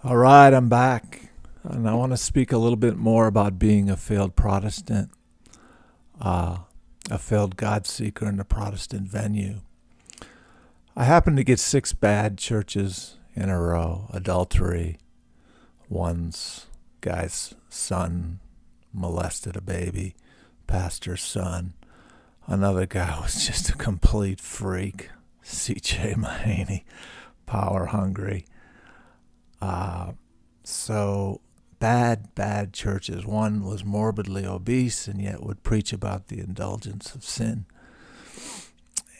All right, I'm back. And I want to speak a little bit more about being a failed Protestant, uh, a failed God seeker in the Protestant venue. I happened to get 6 bad churches in a row: adultery, one's guy's son molested a baby, pastor's son. Another guy was just a complete freak, CJ Mahaney, power hungry. So bad churches. One was morbidly obese and yet would preach about the indulgence of sin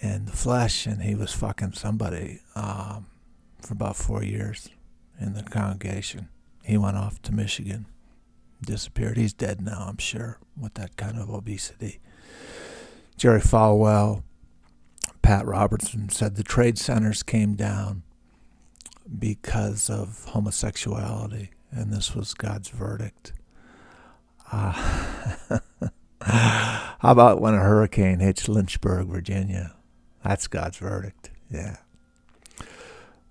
and the flesh, and he was fucking somebody for about 4 years in the congregation. He went off to Michigan, disappeared. He's dead now, I'm sure, with that kind of obesity. Jerry Falwell, Pat Robertson said the trade centers came down because of homosexuality, and this was God's verdict. How about when a hurricane hits Lynchburg, Virginia? That's God's verdict, yeah.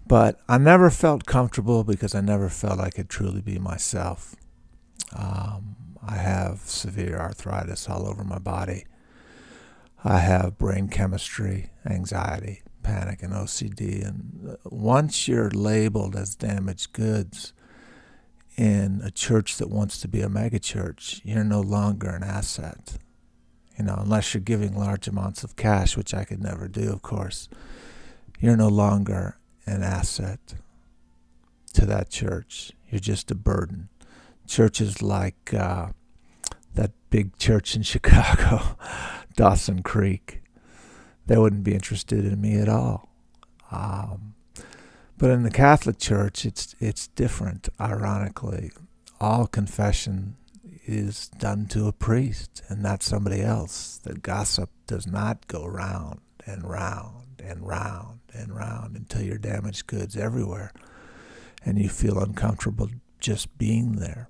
But I never felt comfortable because I never felt I could truly be myself. I have severe arthritis all over my body. I have brain chemistry, anxiety, panic, and OCD. And once you're labeled as damaged goods in a church that wants to be a megachurch, you're no longer an asset. Unless you're giving large amounts of cash, which I could never do, of course, you're no longer an asset to that church. You're just a burden. Churches like that big church in Chicago, Dawson Creek, they wouldn't be interested in me at all. But in the Catholic Church, it's different, ironically. All confession is done to a priest and not somebody else. That gossip does not go round and round and round and round until you're damaged goods everywhere and you feel uncomfortable just being there.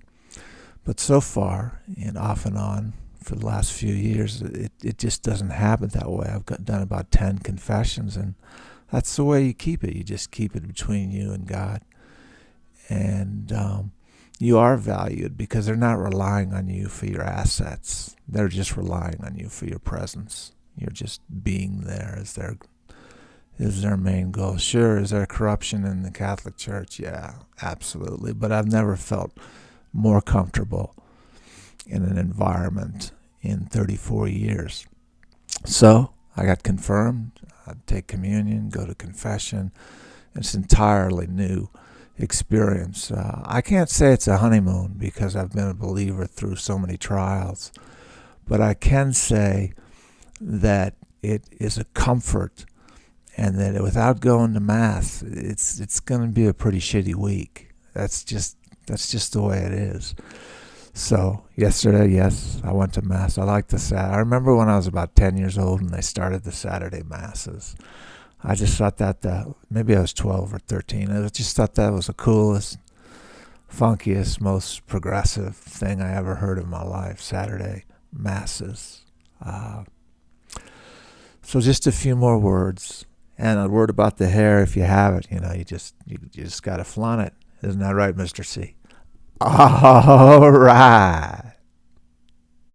But so far, and off and on for the last few years, it just doesn't happen that way. I've done about 10 confessions, and that's the way you keep it. You just keep it between you and God. And you are valued because they're not relying on you for your assets. They're just relying on you for your presence. You're just being there is their main goal. Sure, is there corruption in the Catholic Church? Yeah, absolutely. But I've never felt more comfortable in an environment in 34 years. So I got confirmed. I'd take communion, go to confession. It's an entirely new experience. I can't say it's a honeymoon because I've been a believer through so many trials, but I can say that it is a comfort, and that without going to Mass, it's going to be a pretty shitty week. That's just the way it is. So yesterday, yes, I went to Mass. I like the Saturday. I remember when I was about 10 years old and they started the Saturday Masses. I just thought that maybe I was 12 or 13. I just thought that was the coolest, funkiest, most progressive thing I ever heard in my life, Saturday Masses. So just a few more words. And a word about the hair, if you have it, you just got to flaunt it. Isn't that right, Mr. C? All right.